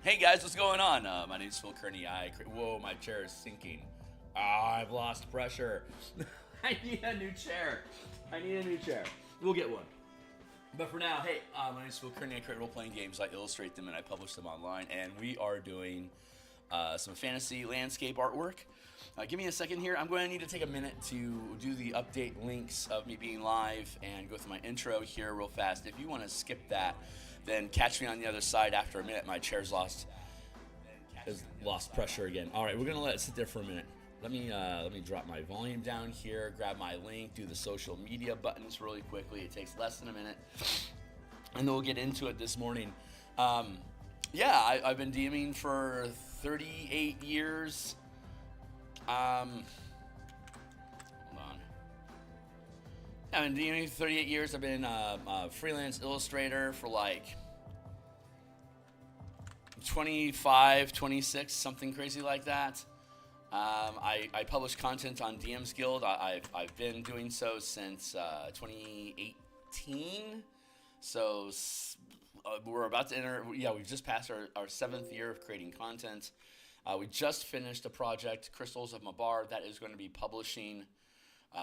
Hey guys, what's going on? My name's Phil Kearney. Whoa, my chair is sinking. I've lost pressure. I need a new chair. We'll get one. But for now, hey, my name's Phil Kearney. I create role-playing games. I illustrate them and I publish them online. And we are doing some fantasy landscape artwork. Give me a second here. I'm going to need to take a minute to do the update links of me being live and go through my intro here real fast. If you want to skip that, then catch me on the other side after a minute. My chair's lost pressure again. All right, we're gonna let it sit there for a minute. Let me drop my volume down here, grab my link, do the social media buttons really quickly. It takes less than a minute, and then we'll get into it this morning. I've been DMing for 38 years. Hold on. I've been DMing for 38 years. I've been a freelance illustrator for like 25, 26, something crazy like that. I publish content on DMsGuild. I've been doing so since 2018. So we're about to enter, we've just passed our 7th year of creating content. We just finished a project, Crystals of Mabar, that is going to be publishing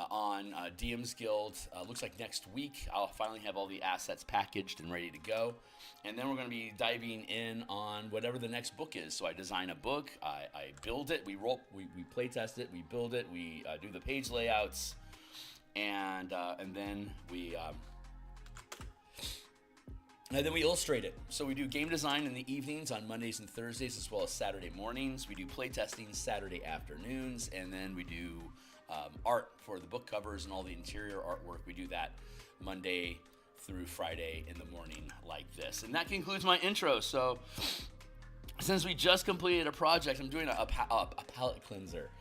on DMsGuild. Looks like next week I'll finally have all the assets packaged and ready to go. And then we're going to be diving in on whatever the next book is. So I design a book, I build it, we play test it, we build it, we do the page layouts, and then we illustrate it. So we do game design in the evenings on Mondays and Thursdays, as well as Saturday mornings. We do play testing Saturday afternoons, and then we do art for the book covers and all the interior artwork. We do that Monday through Friday in the morning like this. And that concludes my intro. So since we just completed a project, I'm doing a palette cleanser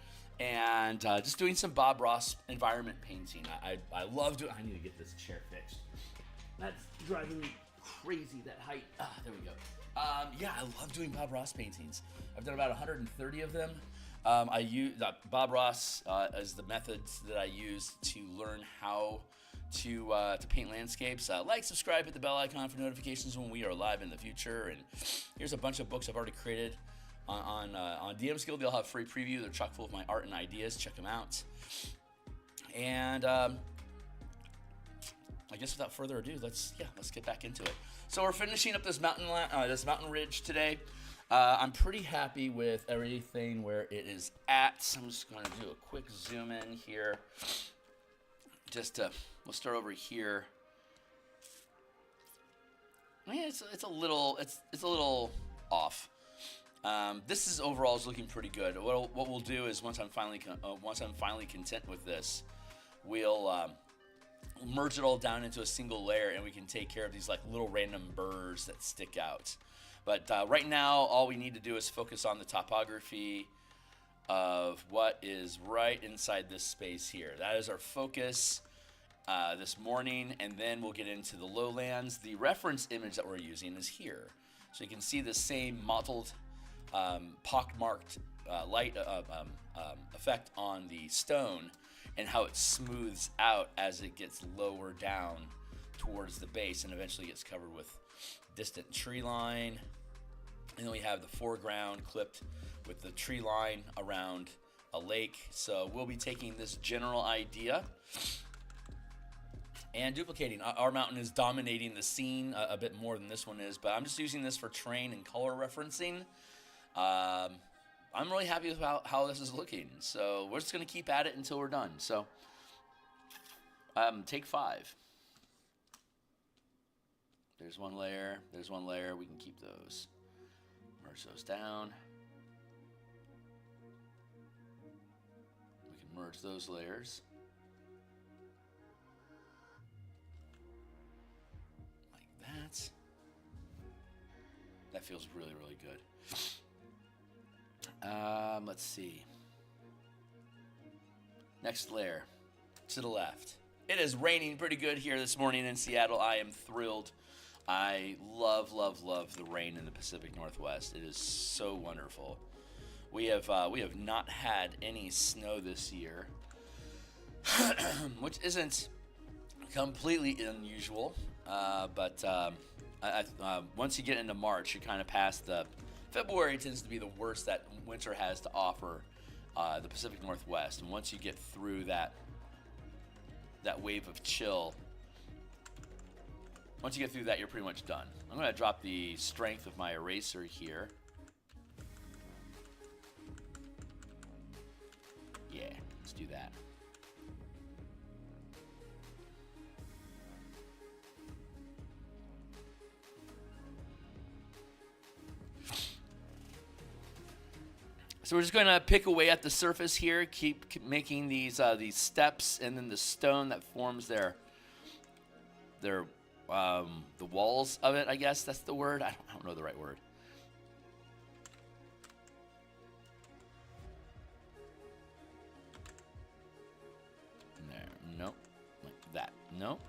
and just doing some Bob Ross environment painting. I love doing. I need to get this chair fixed. That's driving me crazy, that height. There we go. I love doing Bob Ross paintings. I've done about 130 of them. I use Bob Ross as the methods that I use to learn how to paint landscapes. Like, subscribe, hit the bell icon for notifications when we are live in the future. And here's a bunch of books I've already created on DMsGuild. They'll have free preview. They're chock full of my art and ideas. Check them out. And I guess without further ado, let's get back into it. So we're finishing up this mountain ridge today. I'm pretty happy with everything where it is at. So I'm just going to do a quick zoom in here. We'll start over here. Yeah, it's a little off. This is overall looking pretty good. What we'll do is once I'm finally content with this, we'll merge it all down into a single layer, and we can take care of these like little random burrs that stick out. But right now, all we need to do is focus on the topography of what is right inside this space here. That is our focus this morning, and then we'll get into the lowlands. The reference image that we're using is here. So you can see the same mottled, pockmarked light effect on the stone, and how it smooths out as it gets lower down towards the base and eventually gets covered with distant tree line. And then we have the foreground clipped with the tree line around a lake. So we'll be taking this general idea and duplicating. Our mountain is dominating the scene a bit more than this one is, but I'm just using this for terrain and color referencing. I'm really happy with how this is looking. So we're just going to keep at it until we're done. So take 5. There's one layer. We can keep those. Merge those down. We can merge those layers. Like that. That feels really, really good. Let's see. Next layer. To the left. It is raining pretty good here this morning in Seattle. I am thrilled. I love the rain in the Pacific Northwest. It is so wonderful. We have not had any snow this year, which isn't completely unusual. But once you get into March, you're kind of past the February tends to be the worst that winter has to offer, the Pacific Northwest. And once you get through that wave of chill, once you get through that, you're pretty much done. I'm going to drop the strength of my eraser here. Yeah, let's do that. So we're just going to pick away at the surface here, keep making these steps, and then the stone that forms the walls of it, I guess that's the word. I don't know the right word. There, nope, like that, nope,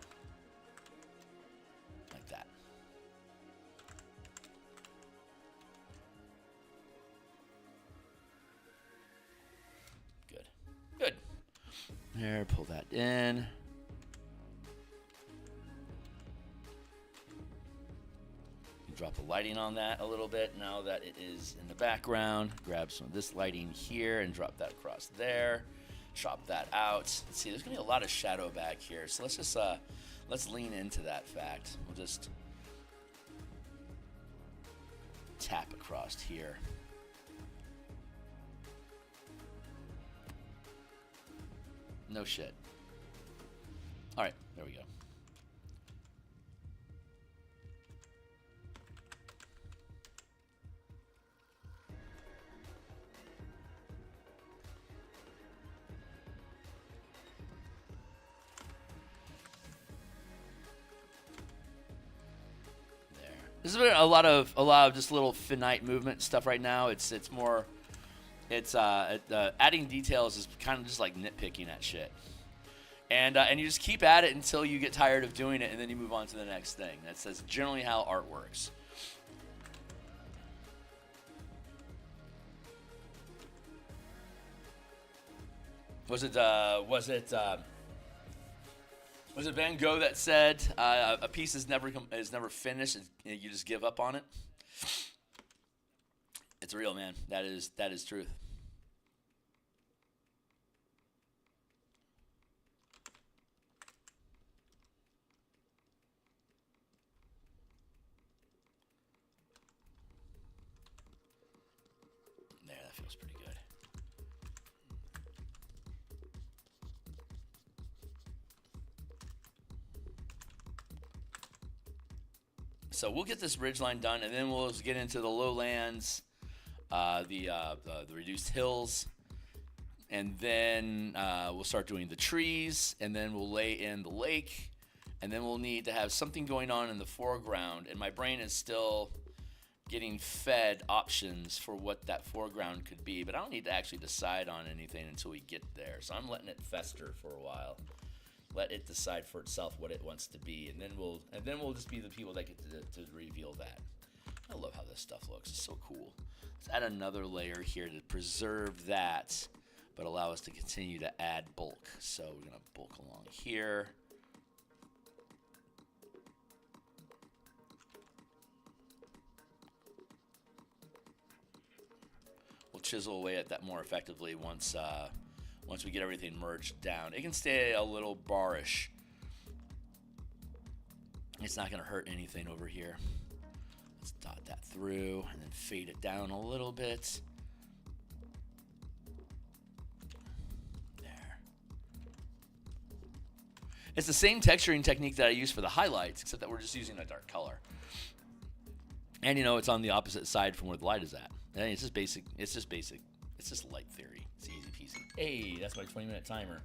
like that. Good. There, pull that in. Drop the lighting on that a little bit now that it is in the background. Grab some of this lighting here and drop that across there. Chop that out. Let's see, there's gonna be a lot of shadow back here, so let's just let's lean into that fact. We'll just tap across here. No shit. All right, there we go. There. This has been a lot of just little finite movement stuff right now. It's more. It's adding details is kind of just like nitpicking at shit, and you just keep at it until you get tired of doing it, and then you move on to the next thing. That's generally how art works. Was it Van Gogh that said a piece is never finished? You just give up on it. It's real, man. That is truth. There, that feels pretty good. So we'll get this ridgeline done, and then we'll get into the lowlands. The reduced hills, and then we'll start doing the trees, and then we'll lay in the lake, and then we'll need to have something going on in the foreground, and my brain is still getting fed options for what that foreground could be, but I don't need to actually decide on anything until we get there, so I'm letting it fester for a while. Let it decide for itself what it wants to be, and then we'll just be the people that get to reveal that. I love how this stuff looks. It's so cool. Let's add another layer here to preserve that, but allow us to continue to add bulk. So we're going to bulk along here. We'll chisel away at that more effectively once we get everything merged down. It can stay a little barish. It's not going to hurt anything over here. Let's dot that through and then fade it down a little bit. There. It's the same texturing technique that I use for the highlights, except that we're just using a dark color. And you know, it's on the opposite side from where the light is at. And it's just basic. It's just light theory. It's easy peasy. Hey, that's my 20-minute timer.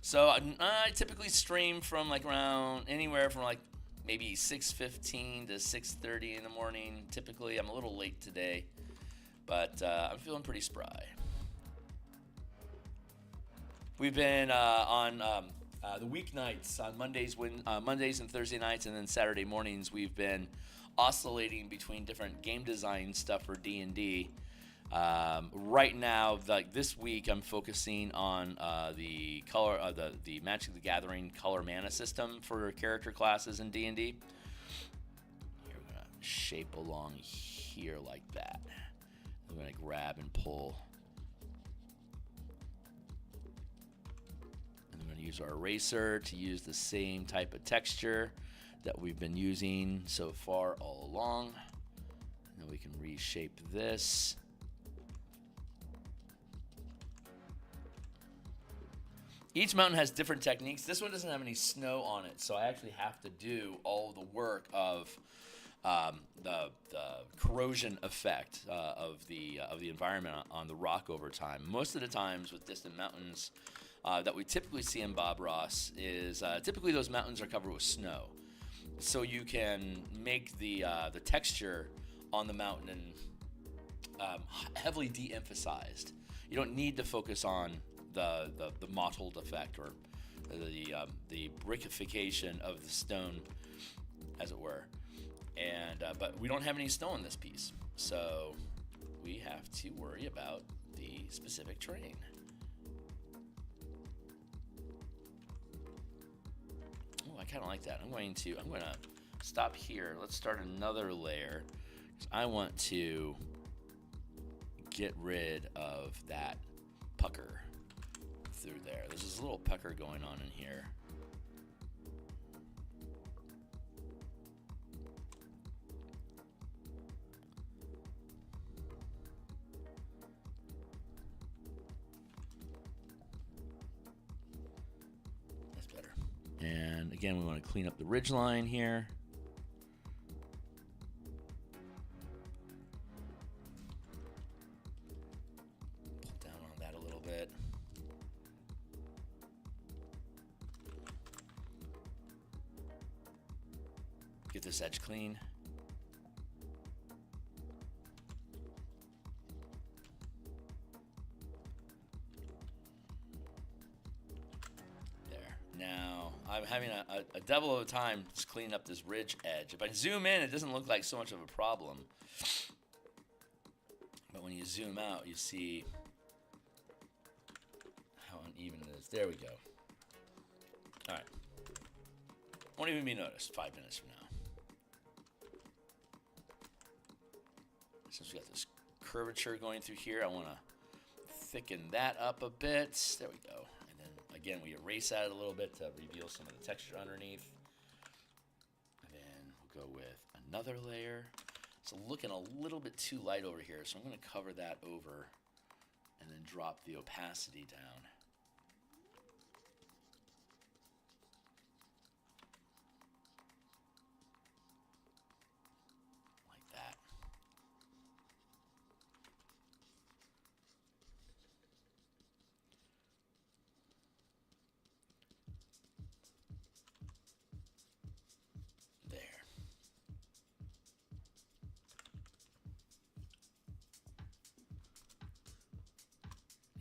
So I typically stream from like around anywhere from like maybe 6:15 to 6:30 in the morning. Typically, I'm a little late today, but I'm feeling pretty spry. We've been on the weeknights on Mondays and Thursday nights, and then Saturday mornings. We've been oscillating between different game design stuff for D&D. Right now, like this week, I'm focusing on the Magic the Gathering color mana system for character classes in D&D. Here we're gonna shape along here like that. we're going to grab and pull. And I'm going to use our eraser to use the same type of texture that we've been using so far all along. And then we can reshape this. Each mountain has different techniques. This one doesn't have any snow on it, so I actually have to do all the work of the corrosion effect of the environment on the rock over time. Most of the times with distant mountains that we typically see in Bob Ross is typically those mountains are covered with snow, so you can make the texture on the mountain heavily de-emphasized. You don't need to focus on the mottled effect or the brickification of the stone, as it were. And but we don't have any snow in this piece, so we have to worry about the specific terrain. Oh, I kind of like that. I'm going to stop here. Let's start another layer. I want to get rid of that pucker through there. There's this little pucker going on in here. That's better. And again, we want to clean up the ridge line here. Pull down on that a little bit. Get this edge clean. There. Now, I'm having a devil of a time just cleaning up this ridge edge. If I zoom in, it doesn't look like so much of a problem. But when you zoom out, you see how uneven it is. There we go. All right. Won't even be noticed 5 minutes from now. Since we got this curvature going through here, I want to thicken that up a bit. There we go. And then again, we erase that a little bit to reveal some of the texture underneath. And then we'll go with another layer. It's looking a little bit too light over here, so I'm going to cover that over and then drop the opacity down.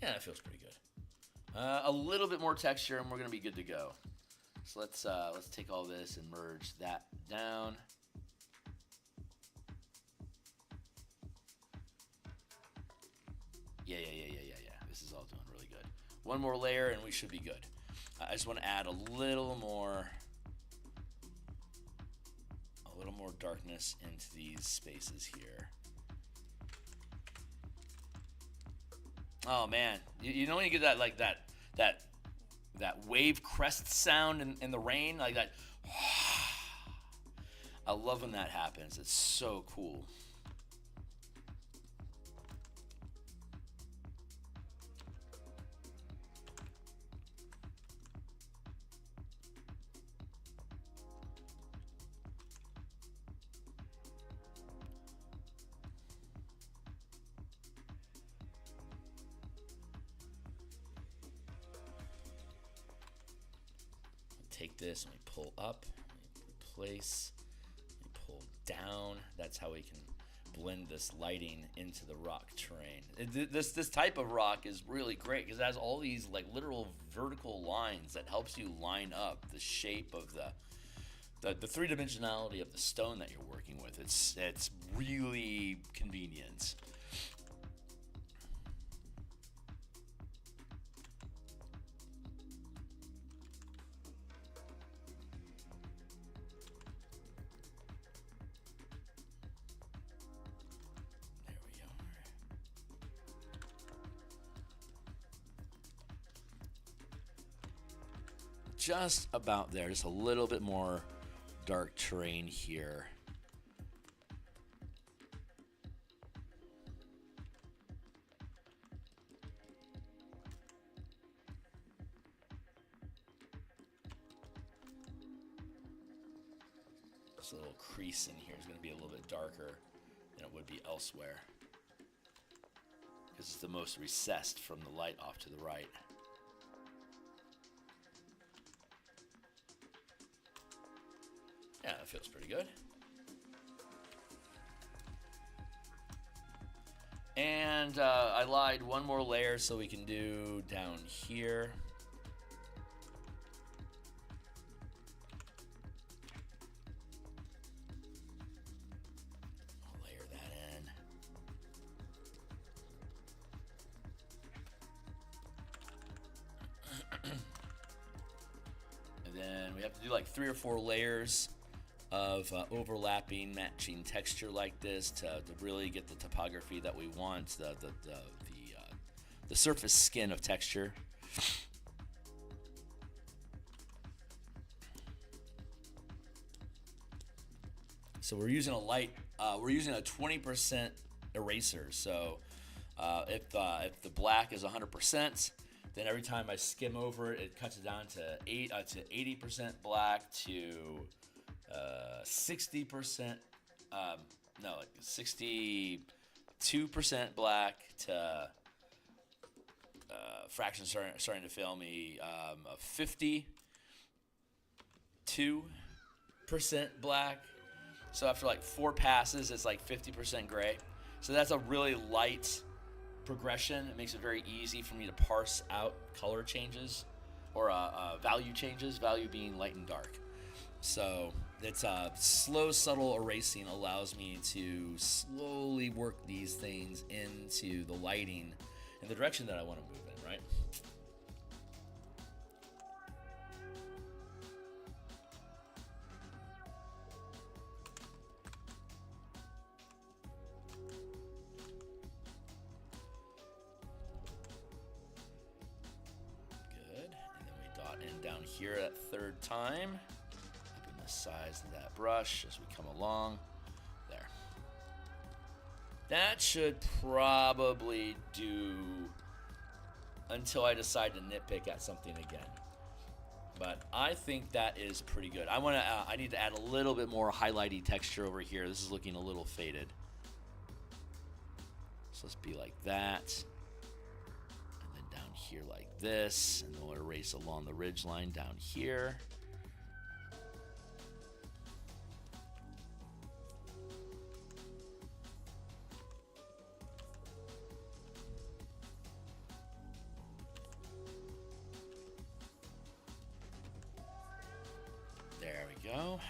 Yeah, that feels pretty good. A little bit more texture, and we're gonna be good to go. So let's take all this and merge that down. Yeah. This is all doing really good. One more layer, and we should be good. I just want to add a little more darkness into these spaces here. Oh man, you know when you get that like that wave crest sound in the rain, like that. I love when that happens. It's so cool. Take this and we pull up, we replace, we pull down. That's how we can blend this lighting into the rock terrain. This type of rock is really great because it has all these like literal vertical lines that helps you line up the shape of the three-dimensionality of the stone that you're working with. It's really convenient. just about there. Just a little bit more dark terrain here. This little crease in here is going to be a little bit darker than it would be elsewhere, because it's the most recessed from the light off to the right. Yeah, that feels pretty good. And I lied one more layer so we can do down here. I'll layer that in. And then we have to do like 3 or 4 layers of overlapping, matching texture like this to really get the topography that we want, the surface skin of texture. So we're using a light, we're using a 20% eraser. So if the black is 100%, then every time I skim over it, it cuts it down to 80% black to 60%, no, 62% black to fractions starting to fail me, 52% black. So after like 4 passes, it's like 50% gray. So that's a really light progression. It makes it very easy for me to parse out color changes or value changes, value being light and dark. So it's slow, subtle erasing allows me to slowly work these things into the lighting in the direction that I want to move in, right? Good. And then we dot in down here that 3rd time. The size of that brush as we come along. There. That should probably do until I decide to nitpick at something again. But I think that is pretty good. I need to add a little bit more highlighty texture over here. This is looking a little faded. So let's be like that. And then down here like this. And then we'll erase along the ridge line down here. There we go.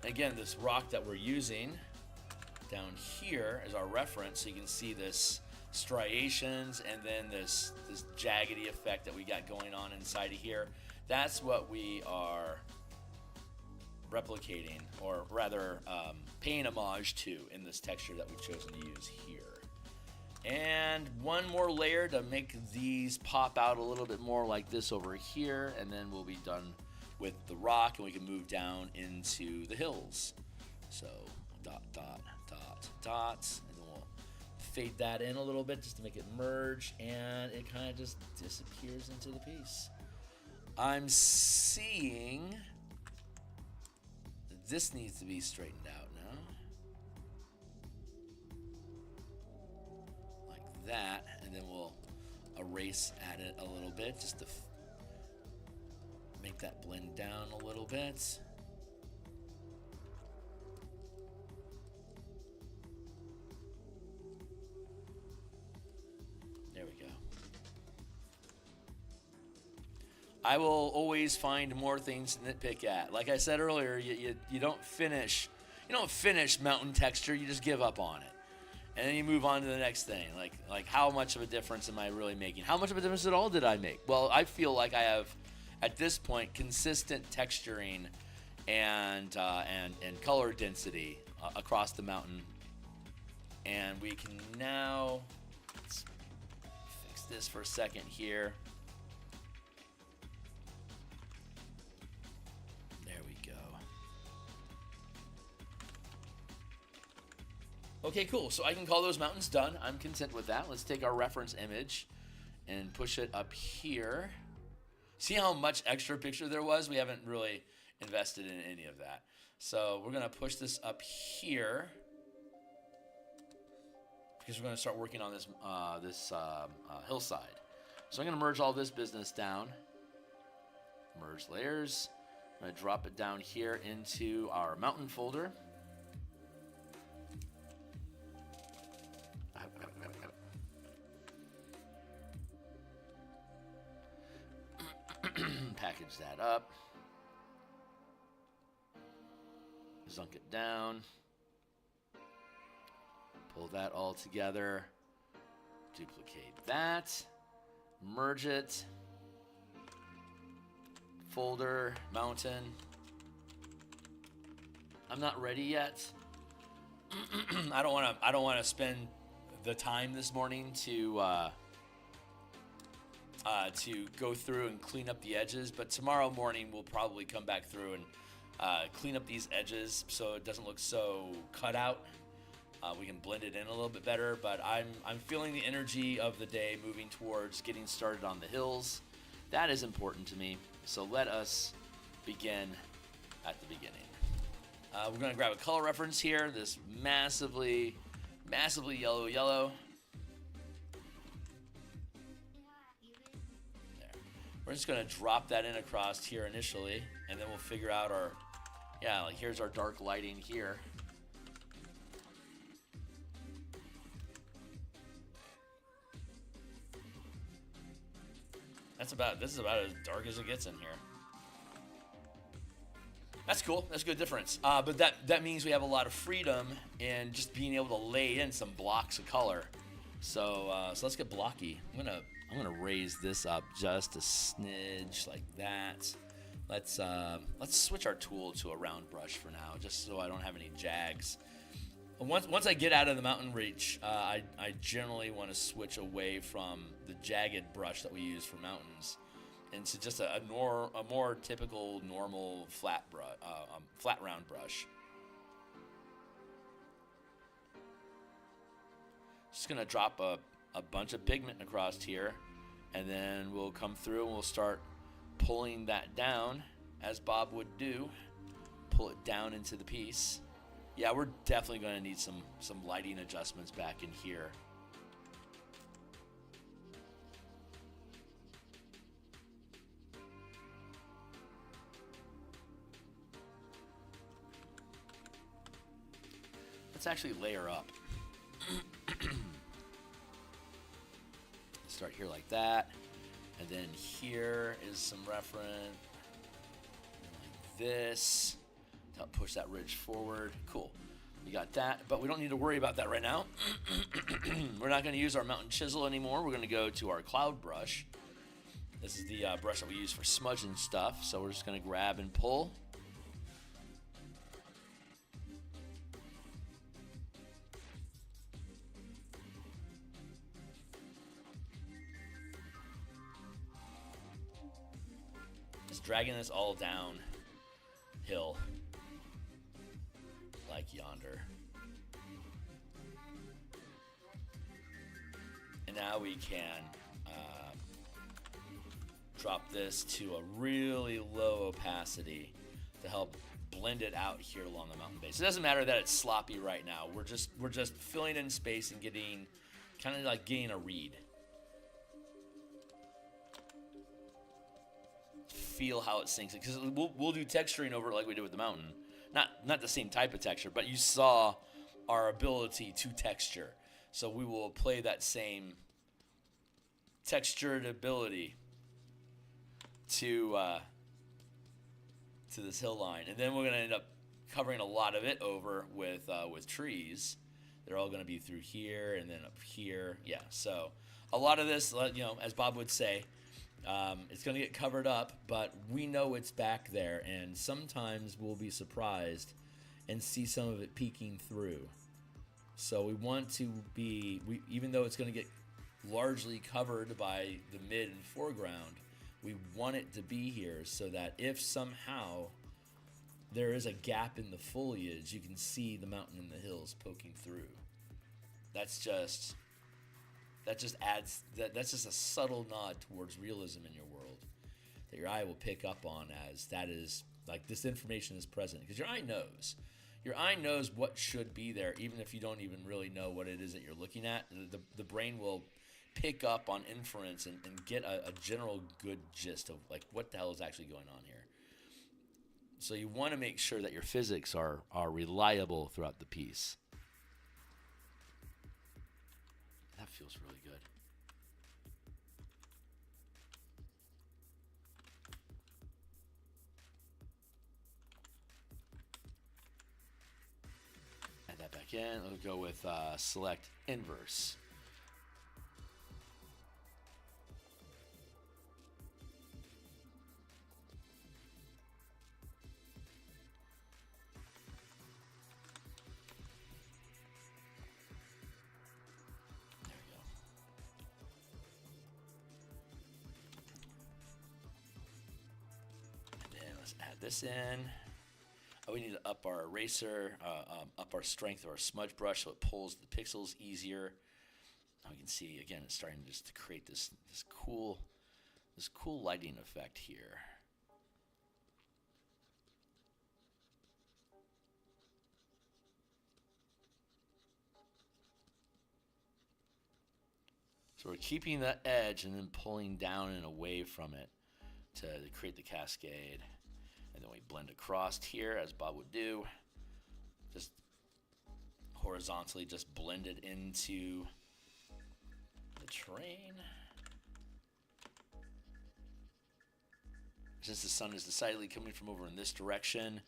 Again, this rock that we're using down here is our reference, so you can see this striations and then this jaggedy effect that we got going on inside of here. That's what we are replicating, or rather paying homage to in this texture that we've chosen to use here. And one more layer to make these pop out a little bit more like this over here, and then we'll be done with the rock and we can move down into the hills. So dot, dot, dot, dots, and then we'll fade that in a little bit just to make it merge, and it kind of just disappears into the piece. I'm seeing that this needs to be straightened out now. Like that, and then we'll erase at it a little bit just to make that blend down a little bit. There we go. I will always find more things to nitpick at. Like I said earlier, you don't finish mountain texture, you just give up on it. And then you move on to the next thing. Like how much of a difference am I really making? How much of a difference at all did I make? Well, I feel like I have, at this point, consistent texturing and color density across the mountain. And we can now, let's fix this for a second here. Okay, cool. So I can call those mountains done. I'm content with that. Let's take our reference image and push it up here. See how much extra picture there was? We haven't really invested in any of that. So we're going to push this up here because we're going to start working on this hillside. So I'm going to merge all this business down. Merge layers. I'm going to drop it down here into our mountain folder. Package that up. Zunk it down. Pull that all together. Duplicate that. Merge it. Folder, mountain. I'm not ready yet. I don't want to spend the time this morning to go through and clean up the edges, but tomorrow morning we'll probably come back through and clean up these edges so it doesn't look so cut out. We can blend it in a little bit better, but I'm feeling the energy of the day moving towards getting started on the hills. That is important to me, so let us begin at the beginning. We're going to grab a color reference here, this massively yellow. We're just going to drop that in across here initially, and then we'll figure out like here's our dark lighting here. This is about as dark as it gets in here. That's cool. That's a good difference. But that means we have a lot of freedom in just being able to lay in some blocks of color. So let's get blocky. I'm gonna raise this up just a smidge like that. Let's switch our tool to a round brush for now, just so I don't have any jags. Once I get out of the mountain reach, I generally want to switch away from the jagged brush that we use for mountains into just a more typical normal flat round brush. Just gonna drop a bunch of pigment across here, and then we'll come through and we'll start pulling that down as Bob would do. Pull it down into the piece. Yeah, we're definitely going to need some lighting adjustments back in here. Let's actually layer up. Start here like that, and then here is some reference like this. Help push that ridge forward. Cool. We got that, but we don't need to worry about that right now. We're not going to use our mountain chisel anymore. We're going to go to our cloud brush. This is the brush that we use for smudging stuff, so we're just going to grab and pull. Just dragging this all down hill. Like yonder. And now we can drop this to a really low opacity to help blend it out here along the mountain base. It doesn't matter that it's sloppy right now. We're just filling in space and getting kind of like getting a read. Feel how it sinks, because we'll do texturing over it like we did with the mountain. Not the same type of texture, but you saw our ability to texture. So we will play that same textured ability to this hill line, and then we're going to end up covering a lot of it over with trees. They're all going to be through here and then up here. Yeah. So a lot of this, as Bob would say, it's going to get covered up, but we know it's back there, and sometimes we'll be surprised and see some of it peeking through. So we want to even though it's going to get largely covered by the mid and foreground, we want it to be here so that if somehow there is a gap in the foliage, you can see the mountain and the hills poking through. that's just adds that's just a subtle nod towards realism in your world that your eye will pick up on, as that is like this information is present, because your eye knows what should be there, even if you don't even really know what it is that you're looking at. The brain will pick up on inference and get a general good gist of like what the hell is actually going on here. So you want to make sure that your physics are reliable throughout the piece. That feels really good. Add that back in. We'll go with select inverse. This in. We need to up our eraser, up our strength of our smudge brush so it pulls the pixels easier. Now we can see again it's starting just to create this cool lighting effect here. So we're keeping the edge and then pulling down and away from it to create the cascade. And then we blend across here, as Bob would do. Just horizontally, just blend it into the terrain. Since the sun is decidedly coming from over in this direction,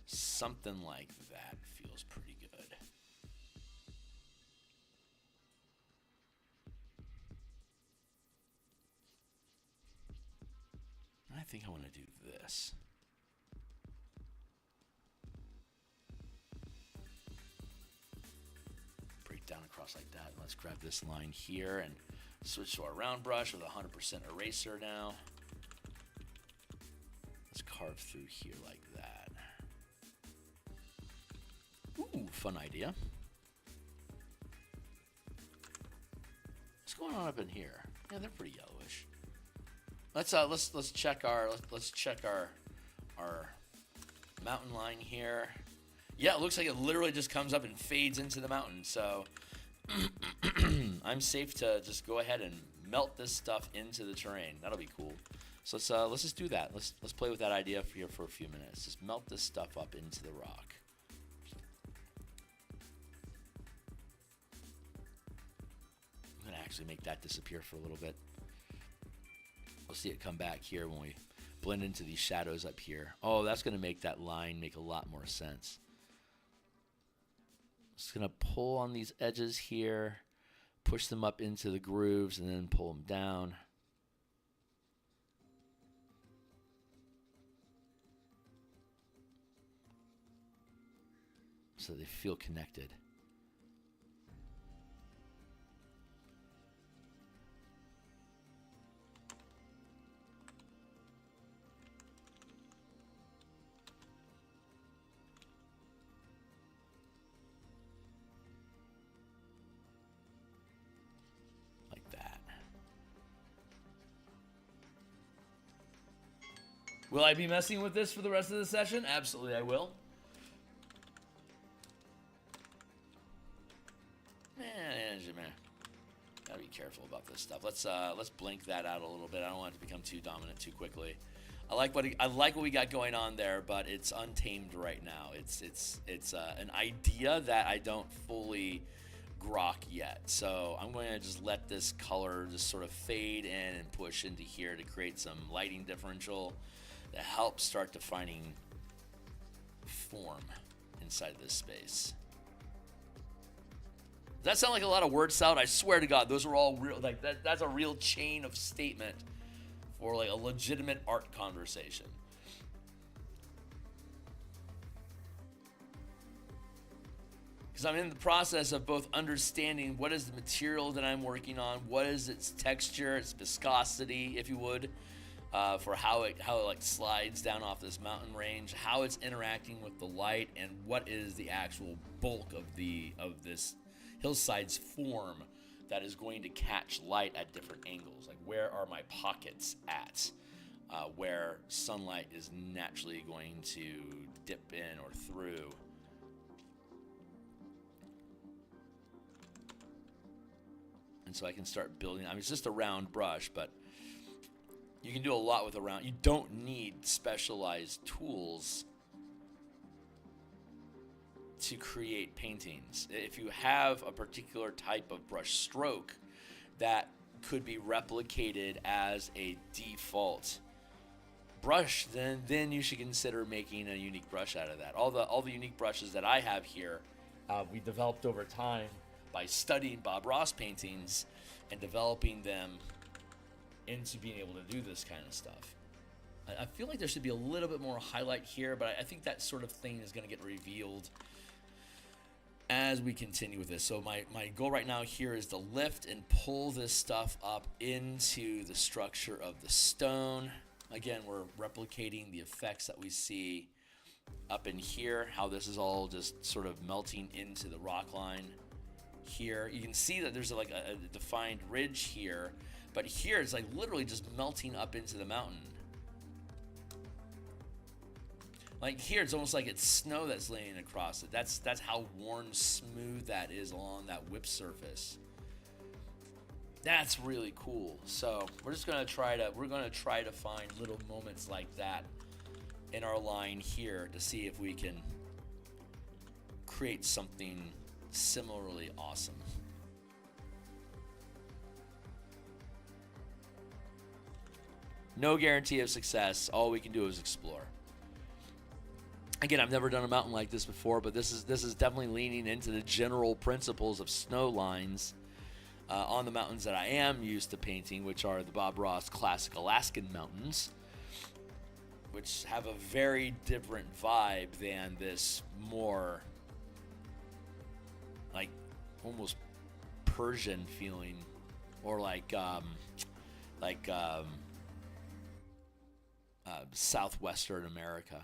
something like that feels pretty good. I think I want to do this. Break down across like that. Let's grab this line here and switch to our round brush with 100% eraser now. Let's carve through here like that. Ooh, fun idea. What's going on up in here? Yeah, they're pretty yellowish. Let's check our mountain line here. Yeah, it looks like it literally just comes up and fades into the mountain. So I'm safe to just go ahead and melt this stuff into the terrain. That'll be cool. So let's just do that. Let's play with that idea here for a few minutes. Just melt this stuff up into the rock. Actually make that disappear for a little bit. We'll see it come back here when we blend into these shadows up here. Oh, that's going to make that line make a lot more sense. Just going to pull on these edges here, push them up into the grooves, and then pull them down. So they feel connected. Will I be messing with this for the rest of the session? Absolutely, I will. Man, gotta be careful about this stuff. Let's blink that out a little bit. I don't want it to become too dominant too quickly. I like what we got going on there, but it's untamed right now. It's an idea that I don't fully grok yet. So I'm going to just let this color just sort of fade in and push into here to create some lighting differential that helps start defining form inside this space. Does that sound like a lot of word salad? I swear to God, those are all real. Like that's a real chain of statement for like a legitimate art conversation. Because because I'm in the process of both understanding what is the material that I'm working on, what is its texture, its viscosity, if you would, for how it like slides down off this mountain range, how it's interacting with the light, and what is the actual bulk of this hillside's form that is going to catch light at different angles. Like, where are my pockets at, where sunlight is naturally going to dip in or through. And so I can start building. I mean, it's just a round brush, but you can do a lot with a round. You don't need specialized tools to create paintings. If you have a particular type of brush stroke that could be replicated as a default brush, then you should consider making a unique brush out of that. All the unique brushes that I have here, we developed over time by studying Bob Ross paintings and developing them into being able to do this kind of stuff. I feel like there should be a little bit more highlight here, but I think that sort of thing is going to get revealed as we continue with this. So my goal right now here is to lift and pull this stuff up into the structure of the stone. Again, we're replicating the effects that we see up in here, how this is all just sort of melting into the rock line. Here you can see that there's like a defined ridge here, but here it's like literally just melting up into the mountain. Like here, it's almost like it's snow that's laying across it. That's how worn smooth that is along that whip surface. That's really cool. So we're gonna try to find little moments like that in our line here to see if we can create something similarly awesome. No guarantee of success. All we can do is explore. Again, I've never done a mountain like this before, but this is definitely leaning into the general principles of snow lines on the mountains that I am used to painting, which are the Bob Ross classic Alaskan mountains, which have a very different vibe than this more like almost Persian feeling, or like southwestern America.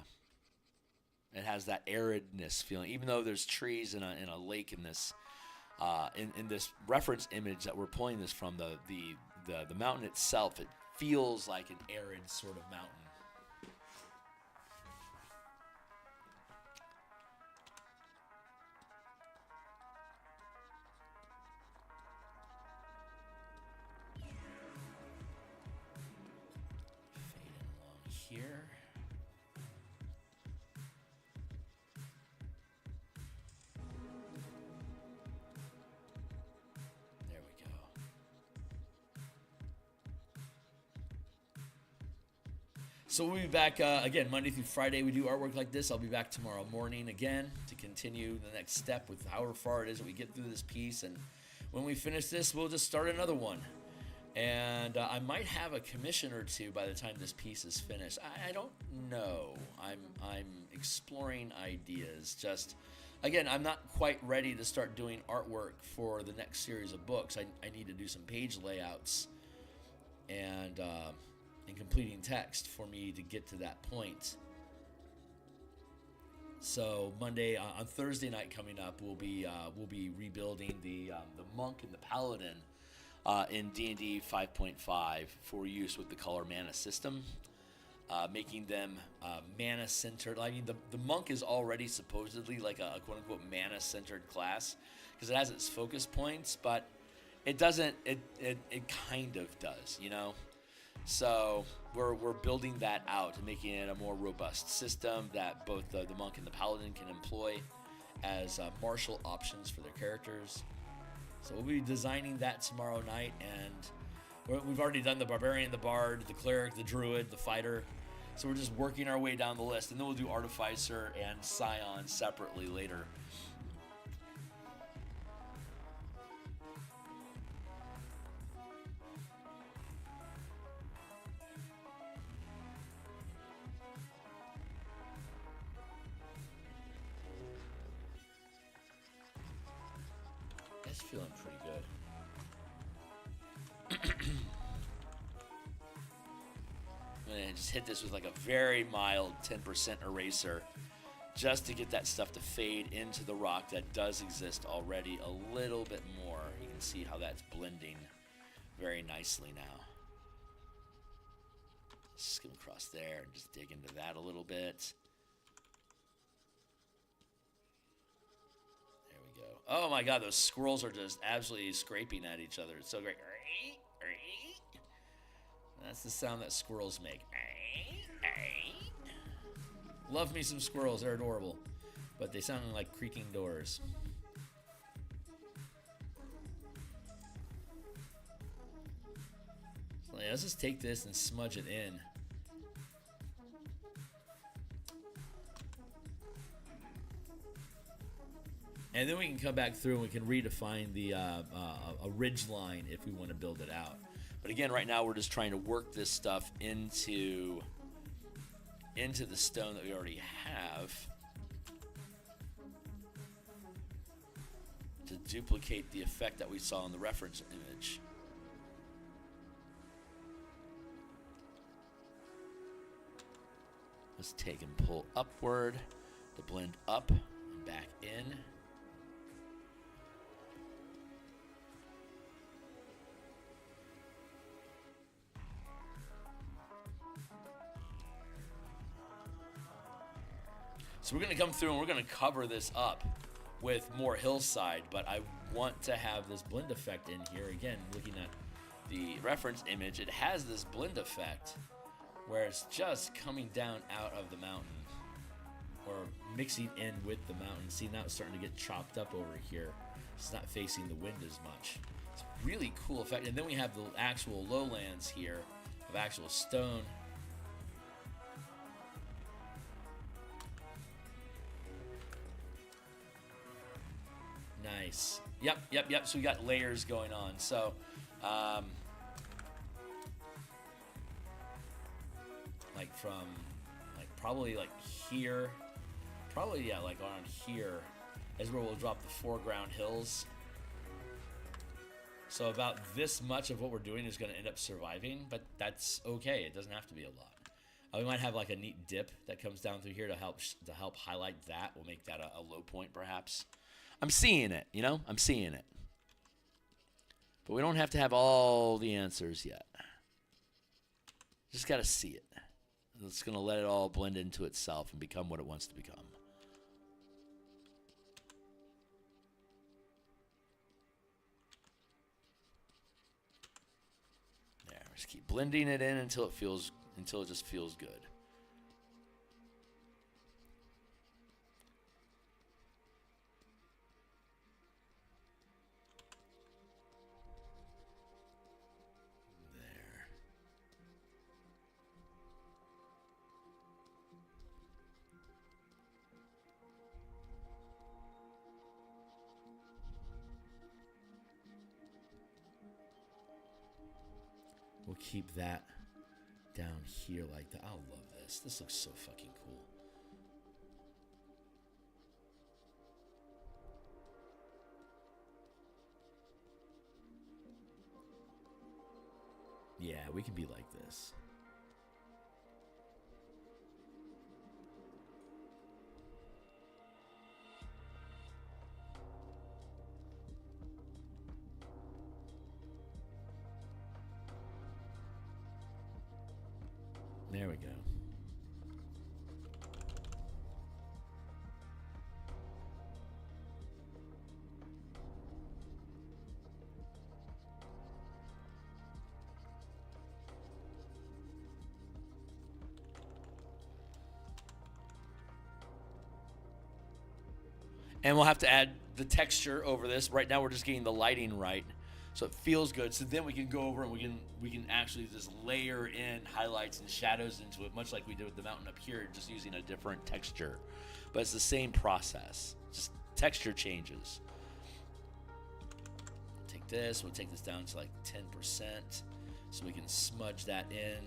It has that aridness feeling, even though there's trees in a lake in this in this reference image that we're pulling this from. The mountain itself, it feels like an arid sort of mountain. Fading along here. So we'll be back again Monday through Friday. We do artwork like this. I'll be back tomorrow morning again to continue the next step with however far it is that we get through this piece. And when we finish this, we'll just start another one. And I might have a commission or two by the time this piece is finished. I don't know. I'm exploring ideas. Just again, I'm not quite ready to start doing artwork for the next series of books. I need to do some page layouts and completing text for me to get to that point. So Monday, on Thursday night coming up, we'll be rebuilding the monk and the paladin in D&D 5.5 for use with the color mana system, making them mana centered. I mean, the monk is already supposedly like a quote unquote mana centered class because it has its focus points, but it doesn't. It kind of does, you know. So we're building that out and making it a more robust system that both the monk and the paladin can employ as martial options for their characters. So we'll be designing that tomorrow night, and we've already done the barbarian, the bard, the cleric, the druid, the fighter. So we're just working our way down the list, and then we'll do artificer and scion separately later. and just hit this with like a very mild 10% eraser just to get that stuff to fade into the rock that does exist already a little bit more. You can see how that's blending very nicely now. Skim across there and just dig into that a little bit. There we go. Oh my god, those squirrels are just absolutely scraping at each other. It's so great. That's the sound that squirrels make. Love me some squirrels, they're adorable. But they sound like creaking doors. So yeah, let's just take this and smudge it in. And then we can come back through and we can redefine the a ridge line if we want to build it out. But again, right now we're just trying to work this stuff into the stone that we already have to duplicate the effect that we saw in the reference image. Let's take and pull upward to blend up and back in. So we're going to come through and we're going to cover this up with more hillside, but I want to have this blend effect in here. Again, looking at the reference image, it has this blend effect where it's just coming down out of the mountain or mixing in with the mountain. See, now it's starting to get chopped up over here. It's not facing the wind as much. It's a really cool effect. And then we have the actual lowlands here of actual stone. Nice. Yep. So we got layers going on. So, like from, like probably like here, like around here is where we'll drop the foreground hills. So about this much of what we're doing is going to end up surviving, but that's okay. It doesn't have to be a lot. We might have like a neat dip that comes down through here to help highlight that. We'll make that a low point perhaps. I'm seeing it, you know? I'm seeing it. But we don't have to have all the answers yet. Just got to see it. It's going to let it all blend into itself and become what it wants to become. There, just keep blending it in until it just feels good. We'll keep that down here like that. I love this. This looks so fucking cool. Yeah, we can be like this. There we go. And we'll have to add the texture over this. Right now we're just getting the lighting right, so it feels good. So then we can go over and we can actually just layer in highlights and shadows into it, much like we did with the mountain up here, just using a different texture. But it's the same process, just texture changes. Take this, we'll take this down to like 10%, so we can smudge that in.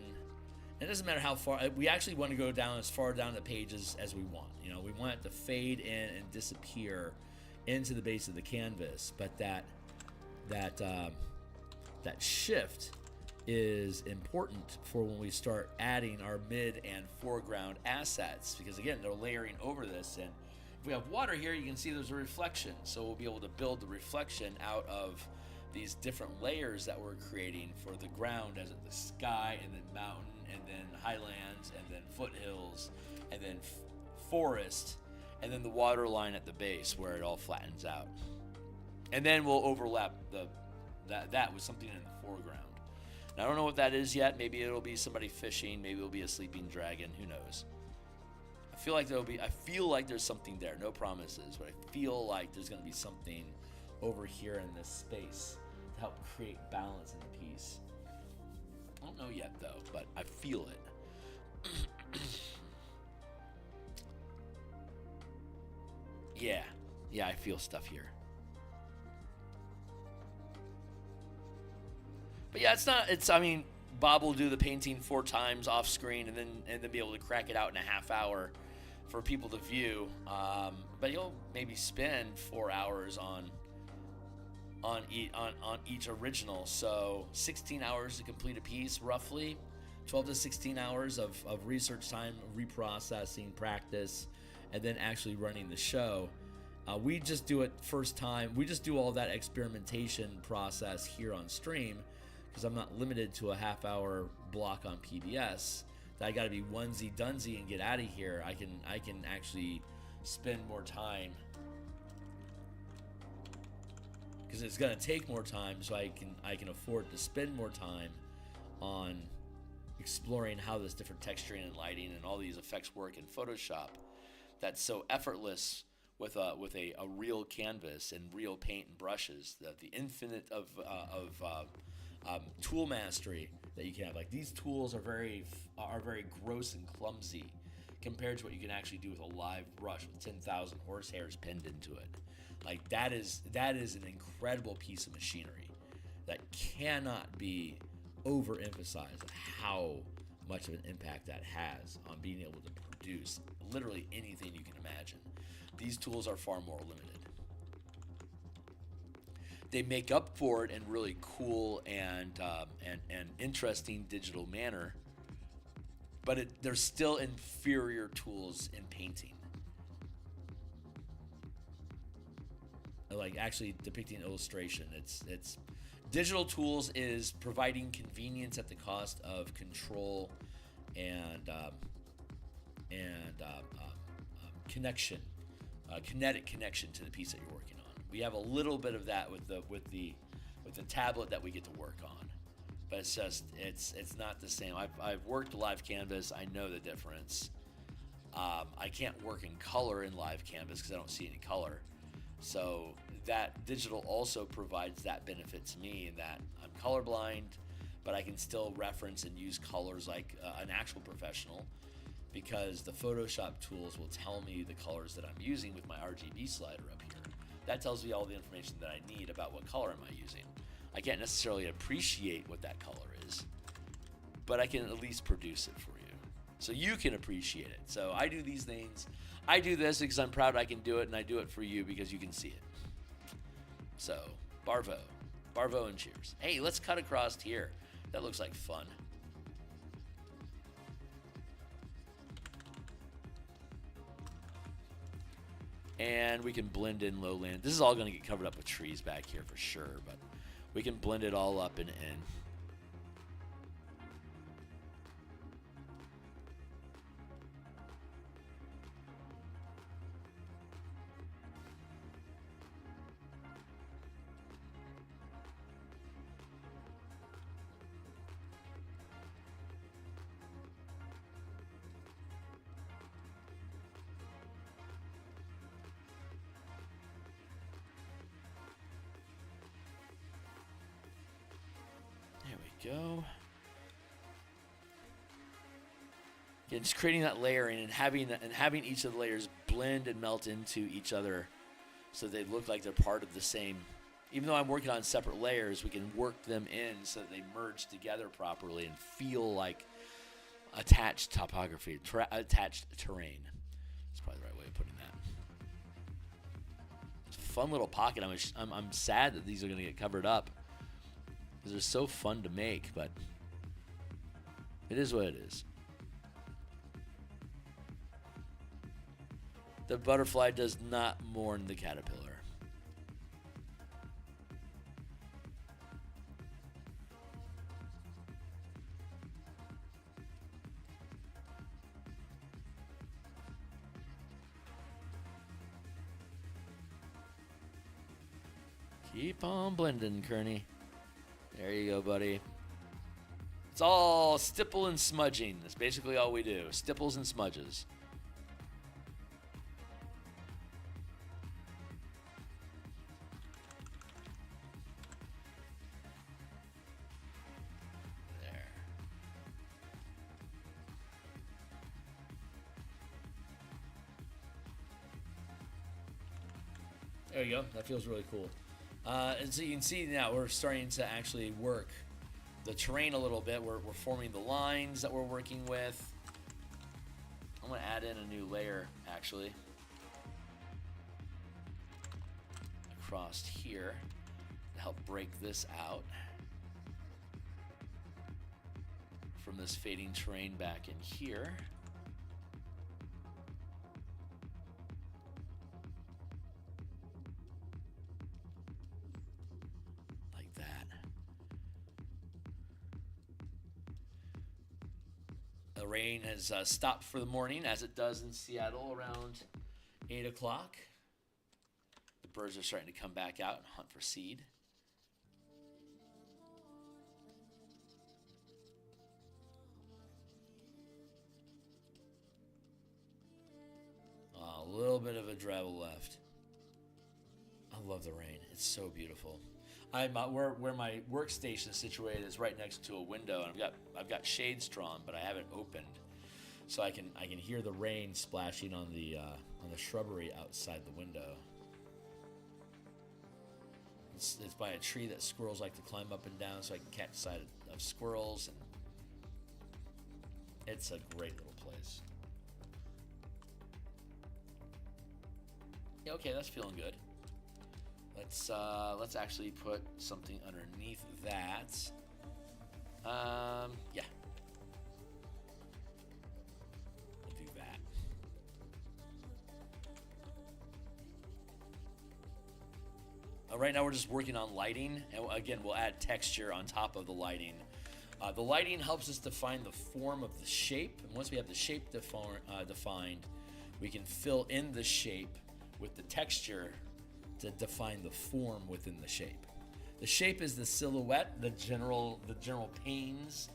And it doesn't matter how far, we actually want to go down as far down the pages as we want. You know, we want it to fade in and disappear into the base of the canvas, but that shift is important for when we start adding our mid and foreground assets, because again, they're layering over this. And if we have water here, you can see there's a reflection, so we'll be able to build the reflection out of these different layers that we're creating for the ground, as the sky, and then mountain, and then highlands, and then foothills, and then forest, and then the water line at the base where it all flattens out. And then we'll overlap that with something in the foreground. Now, I don't know what that is yet. Maybe it'll be somebody fishing. Maybe it'll be a sleeping dragon. Who knows? I feel like there's something there. No promises, but I feel like there's going to be something over here in this space to help create balance in the piece. I don't know yet, though, but I feel it. Yeah, I feel stuff here. But yeah, I mean, Bob will do the painting 4 times off screen and then be able to crack it out in a half hour for people to view. But he'll maybe spend 4 hours on each original. So 16 hours to complete a piece, roughly. 12 to 16 hours of research time, reprocessing, practice, and then actually running the show. We just do it first time. We just do all that experimentation process here on stream, because I'm not limited to a half-hour block on PBS. That I got to be onesie dunsy and get out of here. I can actually spend more time, because it's going to take more time, so I can afford to spend more time on exploring how this different texturing and lighting and all these effects work in Photoshop. That's so effortless with a real canvas and real paint and brushes. The infinite of tool mastery that you can have. Like, these tools are very gross and clumsy compared to what you can actually do with a live brush with 10,000 horsehairs pinned into it. Like, that is an incredible piece of machinery that cannot be overemphasized, how much of an impact that has on being able to produce literally anything you can imagine. These tools are far more limited. They make up for it in really cool and interesting digital manner, but they're still inferior tools in painting. Like actually depicting illustration, it's digital tools is providing convenience at the cost of control and connection, kinetic connection to the piece that you're working on. We have a little bit of that with the tablet that we get to work on, but it's not the same. I've worked live canvas. I know the difference. I can't work in color in live canvas because I don't see any color. So that digital also provides that benefit to me, in that I'm colorblind, but I can still reference and use colors like an actual professional, because the Photoshop tools will tell me the colors that I'm using with my RGB slider up here. That tells me all the information that I need about what color am I using. I can't necessarily appreciate what that color is, but I can at least produce it for you, so you can appreciate it. So I do these things. I do this because I'm proud I can do it, and I do it for you because you can see it. So, Barvo and cheers. Hey, let's cut across here. That looks like fun. And we can blend in lowland. This is all going to get covered up with trees back here for sure, but we can blend it all up and in. Go. Again, just creating that layering and having each of the layers blend and melt into each other, so they look like they're part of the same. Even though I'm working on separate layers, we can work them in so that they merge together properly and feel like attached topography, attached terrain. That's probably the right way of putting that. It's a fun little pocket. I'm sad that these are going to get covered up, because they're so fun to make, but It is what it is. The butterfly does not mourn the caterpillar. Keep on blending, Kearney. There you go, buddy. It's all stipple and smudging. That's basically all we do. Stipples and smudges. There. There you go. That feels really cool. And so you can see now we're starting to actually work the terrain a little bit. We're forming the lines that we're working with. I'm going to add in a new layer, actually, across here to help break this out from this fading terrain back in here. The rain has stopped for the morning, as it does in Seattle around 8 o'clock. The birds are starting to come back out and hunt for seed. A little bit of a drabble left. I love the rain. It's so beautiful. Where my workstation is situated is right next to a window, and I've got shades drawn, but I haven't opened, so I can hear the rain splashing on the shrubbery outside the window. It's by a tree that squirrels like to climb up and down, so I can catch sight of squirrels, and it's a great little place. Yeah, okay, that's feeling good. Let's actually put something underneath that. Yeah. We'll do that. Right now we're just working on lighting, and again we'll add texture on top of the lighting. The lighting helps us define the form of the shape, and once we have the shape defined, we can fill in the shape with the texture to define the form within the shape. The shape is the silhouette, the general panes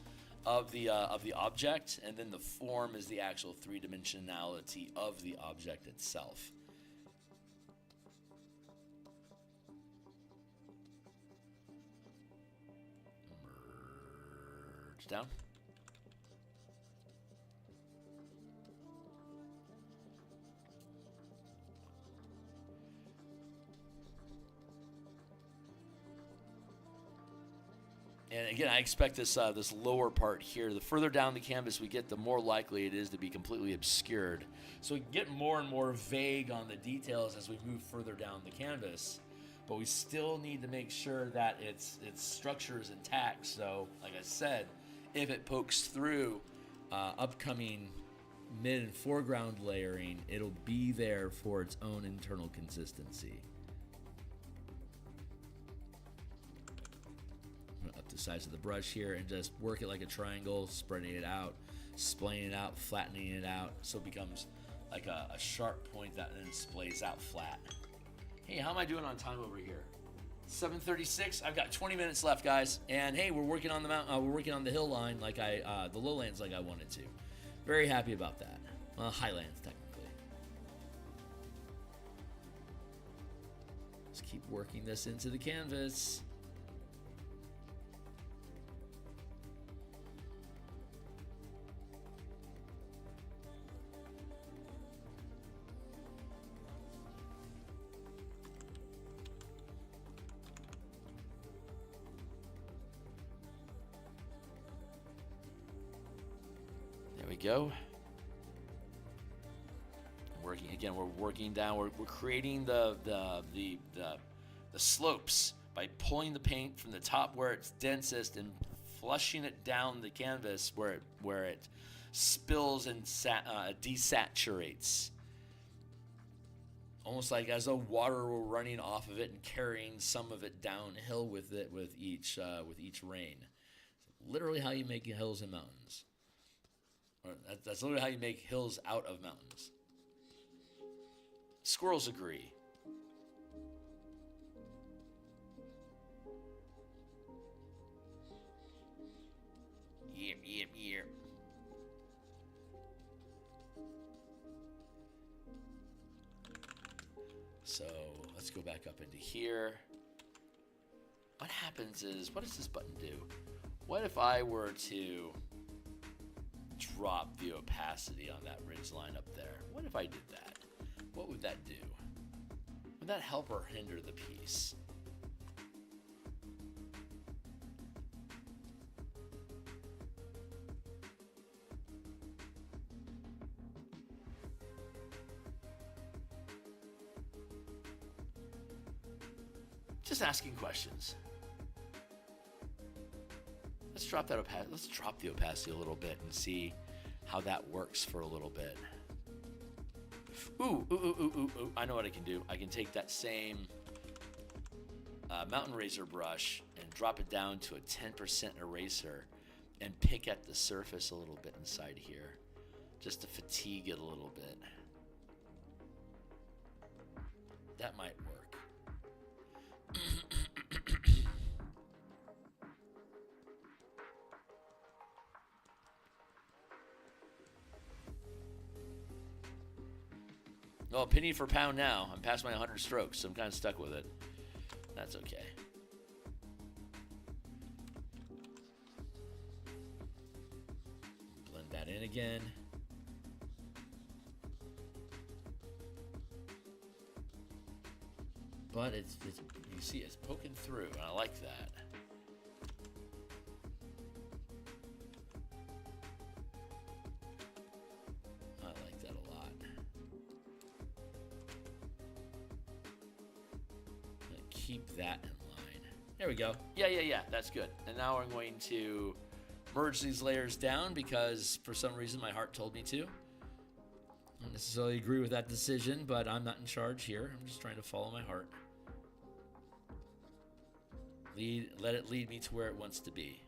of the object, and then the form is the actual three-dimensionality of the object itself. Merge down. And again, I expect this lower part here, the further down the canvas we get, the more likely it is to be completely obscured. So we get more and more vague on the details as we move further down the canvas, but we still need to make sure that its structure is intact. So, like I said, if it pokes through upcoming mid and foreground layering, it'll be there for its own internal consistency. Size of the brush here and just work it like a triangle, spreading it out, splaying it out, flattening it out, so it becomes like a sharp point that then splays out flat. Hey, how am I doing on time over here? 7:36. I've got 20 minutes left, guys. And hey, we're working on the mountain. We're working on the hill line, like the lowlands, like I wanted to. Very happy about that. Well, highlands technically. Just keep working this into the canvas. Go. Working again. We're working down. We're creating the slopes by pulling the paint from the top where it's densest and flushing it down the canvas where it spills and desaturates. Almost like as though water were running off of it and carrying some of it downhill with it with each rain. Literally how you make hills and mountains. Or that's literally how you make hills out of mountains. Squirrels agree. Yep. So let's go back up into here. What happens is, what does this button do? What if I were to drop the opacity on that ridge line up there? What if I did that? What would that do? Would that help or hinder the piece? Just asking questions. Let's drop that Let's drop the opacity a little bit and see how that works for a little bit. Ooh. I know what I can do. I can take that same mountain razor brush and drop it down to a 10% eraser and pick at the surface a little bit inside here just to fatigue it a little bit. That might work. Well, penny for pound now. I'm past my 100 strokes, so I'm kind of stuck with it. That's okay. Blend that in again. But it's you see it's poking through, and I like that. I like that a lot. I'm gonna keep that in line. There we go. Yeah. That's good. And now I'm going to merge these layers down because for some reason my heart told me to. I don't necessarily agree with that decision, but I'm not in charge here. I'm just trying to follow my heart. Let it lead me to where it wants to be.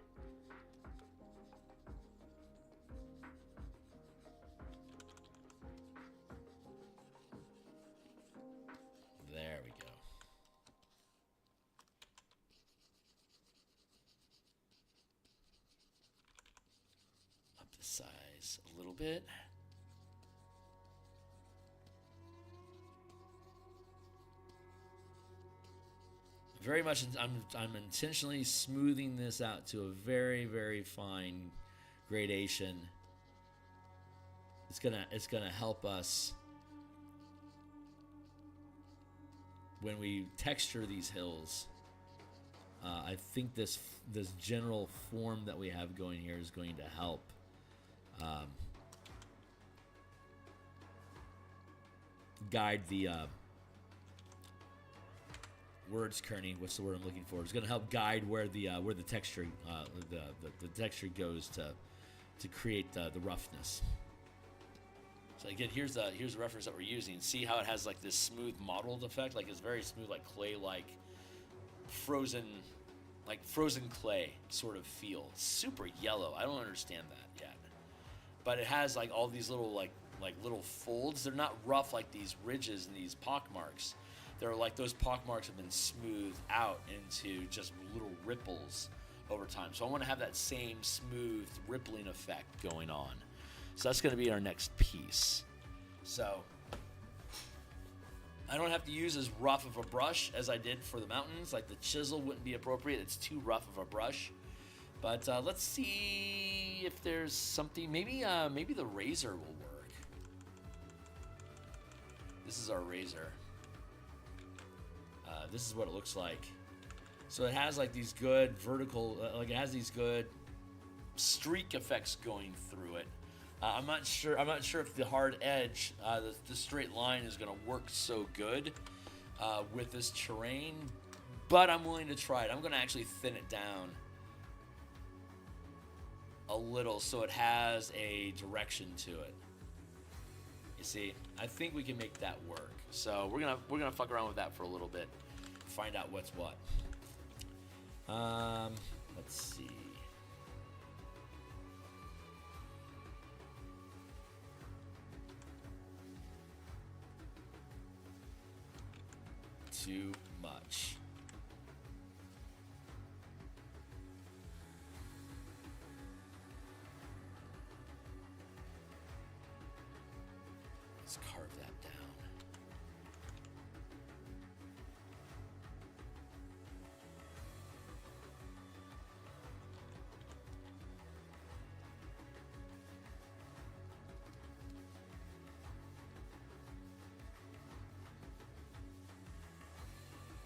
There we go. Up the size a little bit. Very much, I'm intentionally smoothing this out to a very, very fine gradation. It's gonna help us when we texture these hills. I think this general form that we have going here is going to help. Guide the words, Kearney. What's the word I'm looking for? It's going to help guide where the texture the texture goes to create the roughness. So again, here's the reference that we're using. See how it has like this smooth mottled effect, like it's very smooth, like clay, like frozen clay sort of feel. It's super yellow. I don't understand that yet, but it has like all these little like little folds. They're not rough like these ridges and these pock marks. They're like those pock marks have been smoothed out into just little ripples over time. So I want to have that same smooth rippling effect going on. So that's going to be our next piece. So I don't have to use as rough of a brush as I did for the mountains. Like the chisel wouldn't be appropriate. It's too rough of a brush. But let's see if there's something. Maybe the razor will work. This is our razor. This is what it looks like. So it has like these good vertical, it has these good streak effects going through it. I'm not sure if the hard edge, the straight line is going to work so good with this terrain, but I'm willing to try it. I'm going to actually thin it down a little so it has a direction to it. You see, I think we can make that work. So we're gonna fuck around with that for a little bit, find out what's what. Let's see. Too much. Let's carve that down.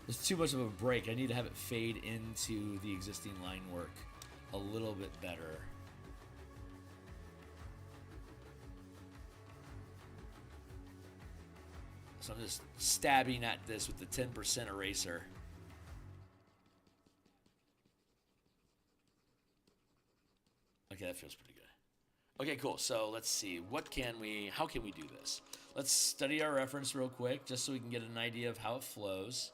There's too much of a break. I need to have it fade into the existing line work a little bit better. So I'm just stabbing at this with the 10% eraser. Okay, that feels pretty good. Okay, cool. So let's see. How can we do this? Let's study our reference real quick just so we can get an idea of how it flows.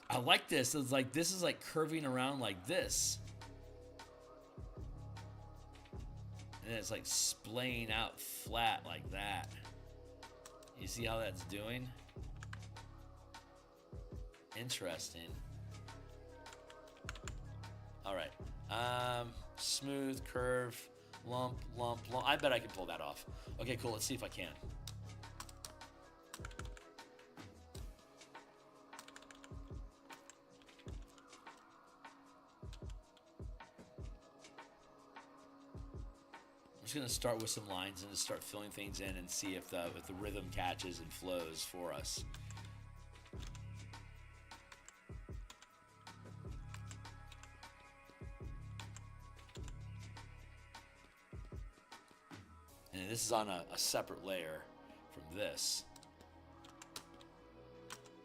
I like this. It's like this is like curving around like this. And it's like splaying out flat like that. You see how that's doing? Interesting. All right. Smooth, curve, lump, lump, lump. I bet I can pull that off. Okay, cool. Let's see if I can. I'm just gonna start with some lines and just start filling things in and see if the rhythm catches and flows for us. And this is on a separate layer from this.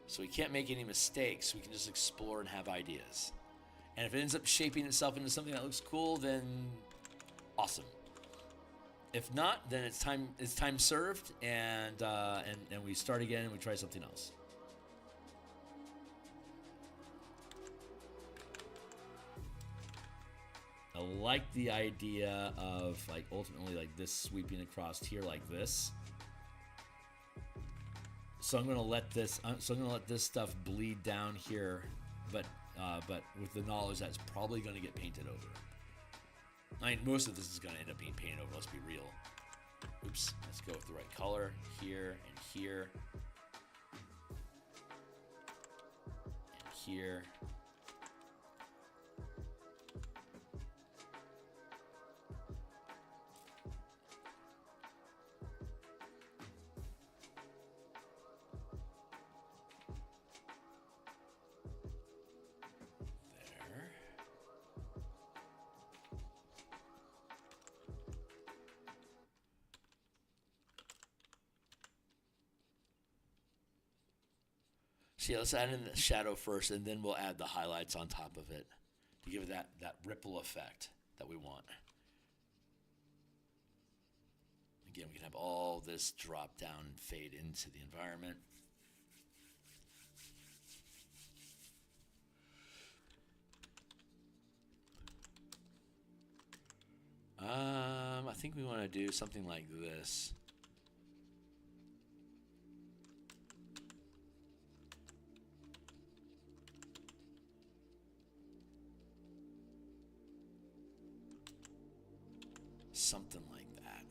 So we can't make any mistakes. We can just explore and have ideas. And if it ends up shaping itself into something that looks cool, then awesome. If not, then it's time served, and we start again and we try something else. I like the idea of like ultimately like this sweeping across here like this. So I'm gonna let this stuff bleed down here, but with the knowledge that it's probably gonna get painted over. I mean, most of this is going to end up being painted over, let's be real. Oops, let's go with the right color here and here. And here. So yeah, let's add in the shadow first, and then we'll add the highlights on top of it to give it that ripple effect that we want. Again, we can have all this drop down and fade into the environment. I think we want to do something like this. Something like that.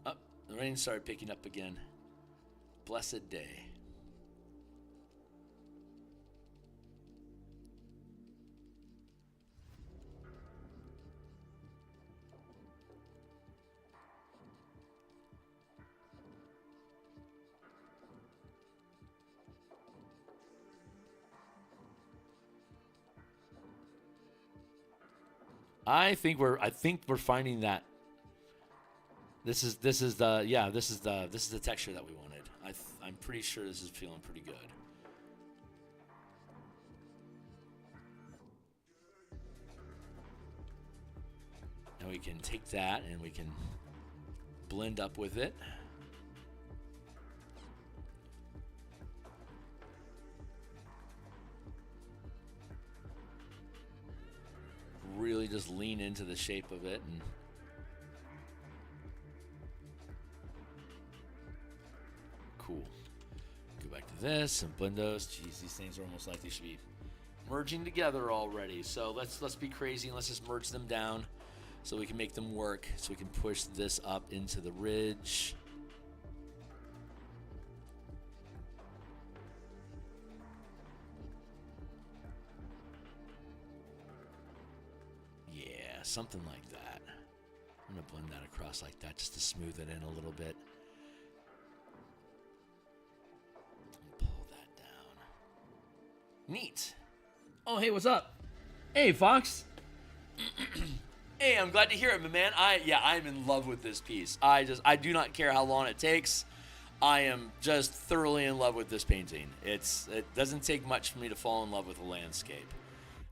Oh, the rain started picking up again. Blessed day. I think we're finding that this is the texture that we wanted. I'm pretty sure this is feeling pretty good. Now we can take that and we can blend up with it. Really just lean into the shape of it and cool. Go back to this and blend those. Jeez, these things are almost like they should be merging together already. So let's be crazy and let's just merge them down so we can make them work. So we can push this up into the ridge. Yeah, something like that. I'm gonna blend that across like that just to smooth it in a little bit. Pull that down. Neat. Oh, hey, what's up? Hey, Fox. Hey, I'm glad to hear it, my man. I'm in love with this piece. I do not care how long it takes. I am just thoroughly in love with this painting. It doesn't take much for me to fall in love with a landscape,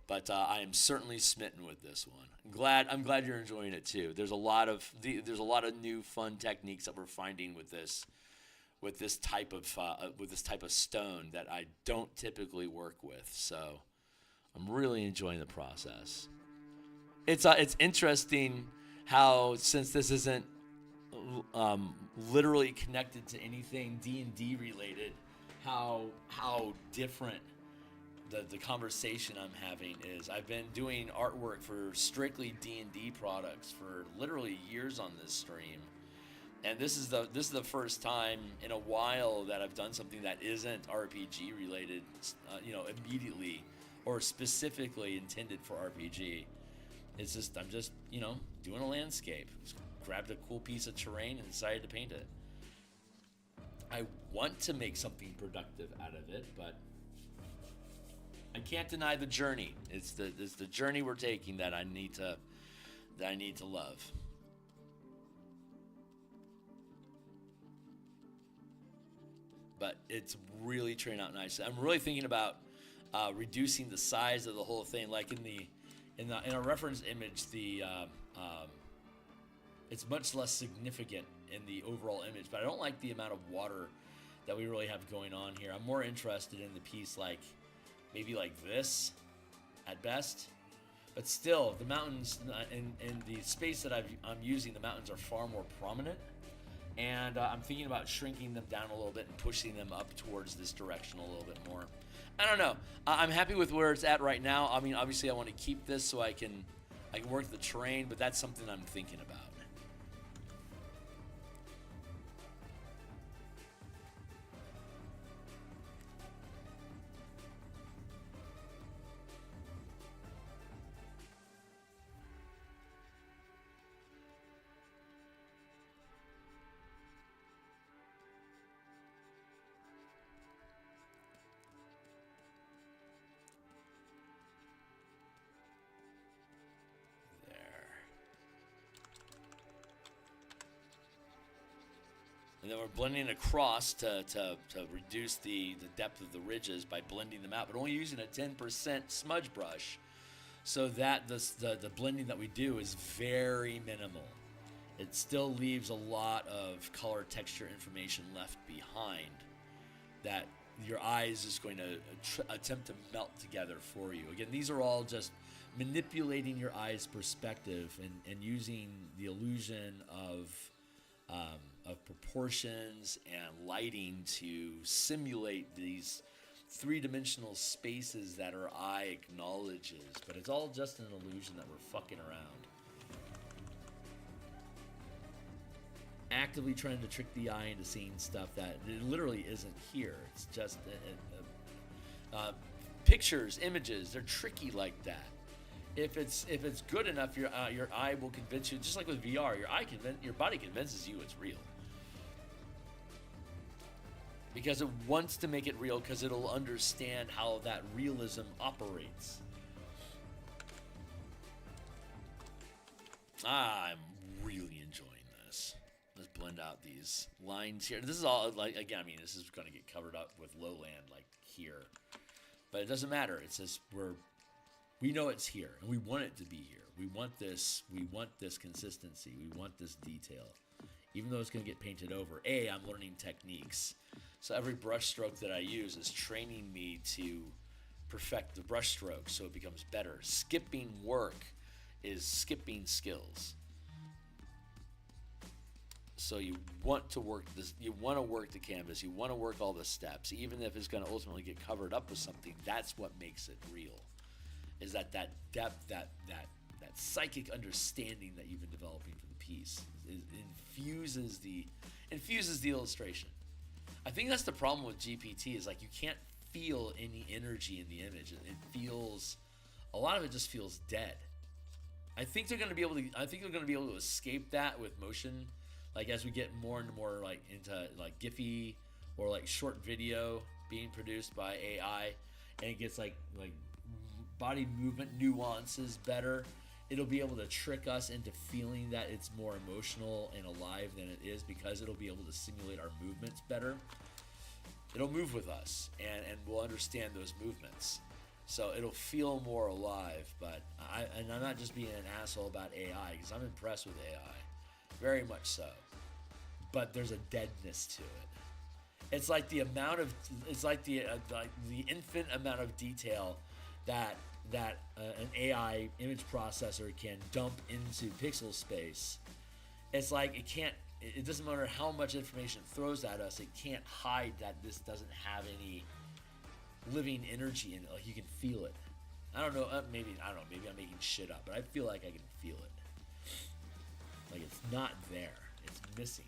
but I am certainly smitten with this one. I'm glad you're enjoying it too. There's a lot of new fun techniques that we're finding with this type of stone that I don't typically work with. So I'm really enjoying the process. It's interesting how, since this isn't literally connected to anything D&D related, how different the conversation I'm having is. I've been doing artwork for strictly D&D products for literally years on this stream, and this is the first time in a while that I've done something that isn't RPG related, immediately or specifically intended for RPG. It's just, I'm just, doing a landscape. Just grabbed a cool piece of terrain and decided to paint it. I want to make something productive out of it, but I can't deny the journey. It's the journey we're taking that I need to love. But it's really turning out nice. I'm really thinking about reducing the size of the whole thing, like in a reference image, it's much less significant in the overall image, but I don't like the amount of water that we really have going on here. I'm more interested in the piece maybe like this at best, but still the mountains in the space that I'm using, the mountains are far more prominent, and I'm thinking about shrinking them down a little bit and pushing them up towards this direction a little bit more. I don't know. I'm happy with where it's at right now. I mean, obviously I want to keep this so I can work the terrain, but that's something I'm thinking about. And then we're blending across to reduce the depth of the ridges by blending them out, but only using a 10% smudge brush, so that the blending that we do is very minimal. It still leaves a lot of color, texture information left behind that your eye is just going to attempt to melt together for you. Again, these are all just manipulating your eye's perspective and using the illusion of proportions and lighting to simulate these three-dimensional spaces that our eye acknowledges, but it's all just an illusion that we're fucking around. Actively trying to trick the eye into seeing stuff that it literally isn't here. It's just pictures, images, they're tricky like that. If it's good enough, your eye will convince you. Just like with VR, your body convinces you it's real, because it wants to make it real, because it'll understand how that realism operates. I'm really enjoying this. Let's blend blend out these lines here. This is all, like, again, I mean, this is going to get covered up with lowland, like here. But it doesn't matter. It's just we know it's here, and we want it to be here. We want this consistency. We want this detail. Even though it's going to get painted over, I'm learning techniques. So every brush stroke that I use is training me to perfect the brush stroke so it becomes better. Skipping work is skipping skills. So you want to work this. You want to work the canvas. You want to work all the steps, even if it's going to ultimately get covered up with something. That's what makes it real. Is that depth, that psychic understanding that you've been developing for the piece. It infuses the illustration. I think that's the problem with GPT. Is like you can't feel any energy in the image. It feels, a lot of it just feels dead. I think they're going to be able to escape that with motion. Like as we get more and more like into like Giphy or like short video being produced by AI, and it gets like body movement nuances better, it'll be able to trick us into feeling that it's more emotional and alive than it is, because it'll be able to simulate our movements better. It'll move with us, and we'll understand those movements. So it'll feel more alive. But I'm not just being an asshole about AI, because I'm impressed with AI, very much so. But there's a deadness to it. It's like the infinite amount of detail that an AI image processor can dump into pixel space. It's like it doesn't matter how much information it throws at us, it can't hide that this doesn't have any living energy in it. Like you can feel it. I don't know, maybe I'm making shit up, but I feel like I can feel it. Like it's not there, it's missing.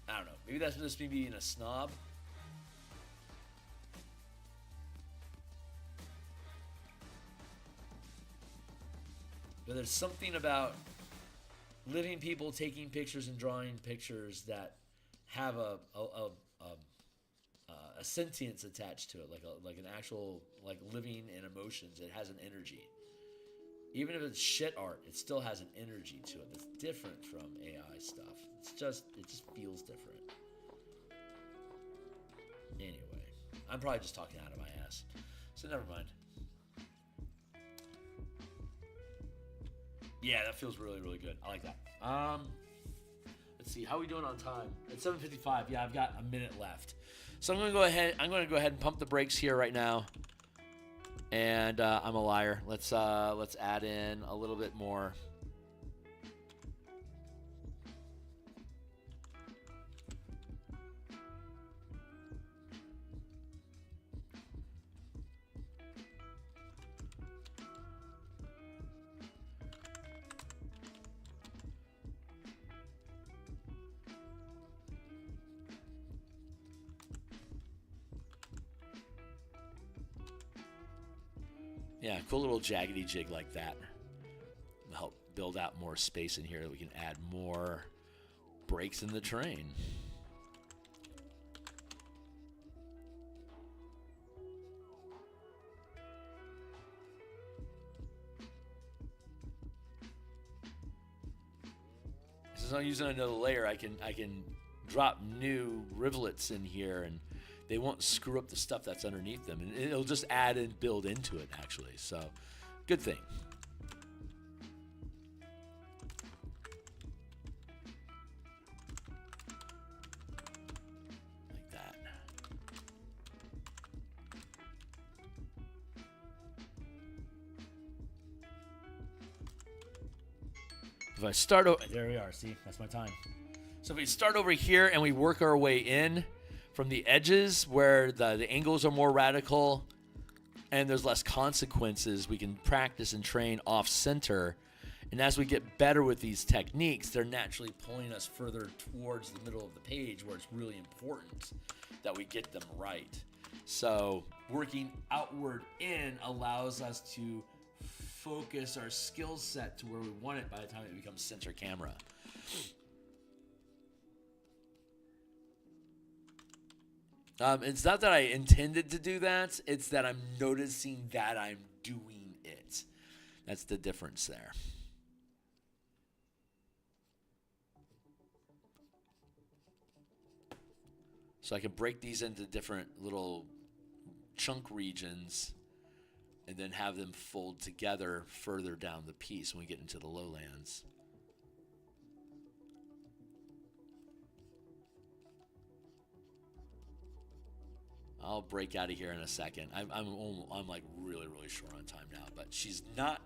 I don't know, maybe that's just me being a snob. But there's something about living people taking pictures and drawing pictures that have a sentience attached to it, like an actual like living and emotions. It has an energy. Even if it's shit art, it still has an energy to it that's different from AI stuff. It just feels different. Anyway, I'm probably just talking out of my ass, so never mind. Yeah, that feels really, really good. I like that. Let's see, how are we doing on time? It's 7:55. Yeah, I've got a minute left. So I'm going to go ahead and pump the brakes here right now. And I'm a liar. Let's add in a little bit more. Yeah, cool little jaggedy jig like that will help build out more space in here. We can add more breaks in the terrain. Since I'm using another layer, I can drop new rivulets in here, and they won't screw up the stuff that's underneath them, and it'll just add and build into it, actually. So, good thing. Like that. If I start over, there we are, see, that's my time. So if we start over here and we work our way in from the edges where the angles are more radical and there's less consequences, we can practice and train off center. And as we get better with these techniques, they're naturally pulling us further towards the middle of the page, where it's really important that we get them right. So working outward in allows us to focus our skill set to where we want it by the time it becomes center camera. It's not that I intended to do that. It's that I'm noticing that I'm doing it. That's the difference there. So I can break these into different little chunk regions and then have them fold together further down the piece when we get into the lowlands. I'll break out of here in a second. I'm like really short on time now, but she's not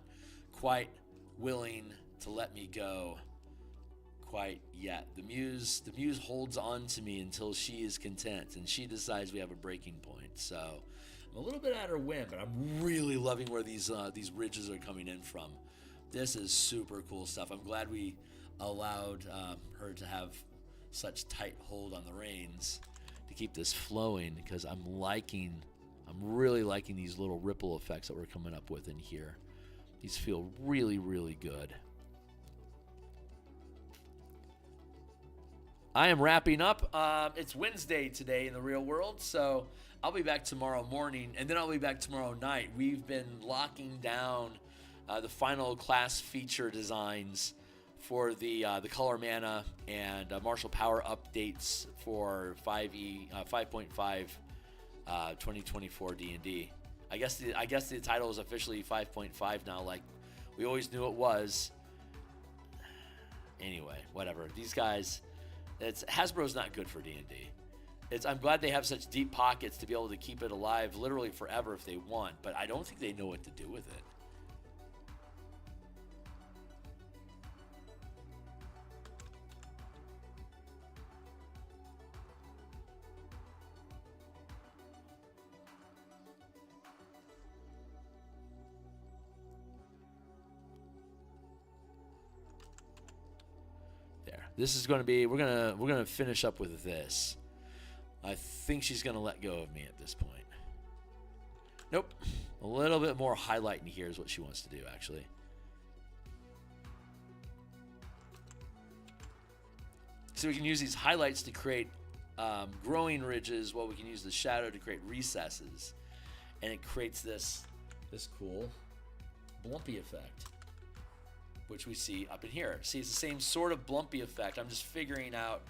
quite willing to let me go quite yet. The muse holds on to me until she is content, and she decides we have a breaking point. So I'm a little bit at her whim, but I'm really loving where these ridges are coming in from. This is super cool stuff. I'm glad we allowed her to have such tight hold on the reins to keep this flowing, because I'm really liking these little ripple effects that we're coming up with in here. These feel really good. I am wrapping up. It's Wednesday today in the real world, so I'll be back tomorrow morning, and then I'll be back tomorrow night. We've been locking down the final class feature designs for the color mana and martial power updates for 5.5 2024 D&D. I guess the title is officially 5.5 now, like we always knew it was. Anyway, whatever. These guys, Hasbro's not good for D&D. I'm glad they have such deep pockets to be able to keep it alive literally forever if they want, but I don't think they know what to do with it. This is going to be, we're gonna finish up with this. I think she's going to let go of me at this point. Nope. A little bit more highlighting here is what she wants to do, actually. So we can use these highlights to create growing ridges, while we can use the shadow to create recesses. And it creates this cool blumpy effect, which we see up in here. See, it's the same sort of blumpy effect. I'm just figuring out,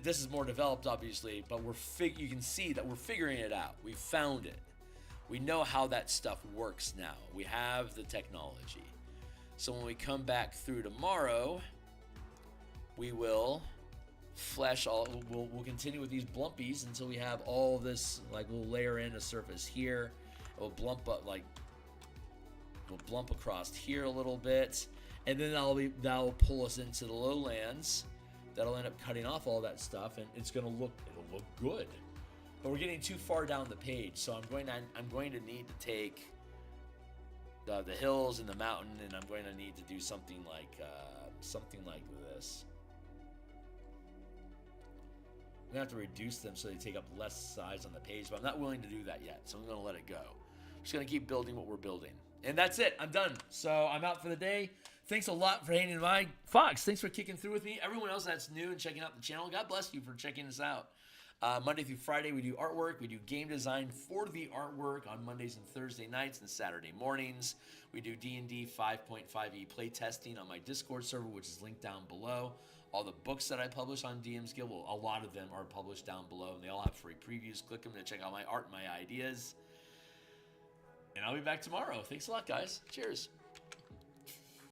this is more developed obviously, but you can see that we're figuring it out. We found it. We know how that stuff works now. We have the technology. So when we come back through tomorrow, we will we'll continue with these blumpies until we have all this, like we'll layer in a surface here. We'll blump up, like we'll blump across here a little bit. And then that'll pull us into the lowlands. That'll end up cutting off all that stuff, and it'll look good. But we're getting too far down the page, so I'm going to need to take the hills and the mountain, and I'm going to need to do something like this. I'm gonna have to reduce them so they take up less size on the page, but I'm not willing to do that yet, so I'm gonna let it go. I'm just gonna keep building what we're building. And that's it. I'm done. So I'm out for the day. Thanks a lot for hanging by. Fox, thanks for kicking through with me. Everyone else that's new and checking out the channel, God bless you for checking us out. Monday through Friday, we do artwork. We do game design for the artwork on Mondays and Thursday nights and Saturday mornings. We do D&D 5.5e play testing on my Discord server, which is linked down below. All the books that I publish on DMsGuild, well, a lot of them are published down below, and they all have free previews. Click them to check out my art and my ideas. And I'll be back tomorrow. Thanks a lot, guys. Cheers.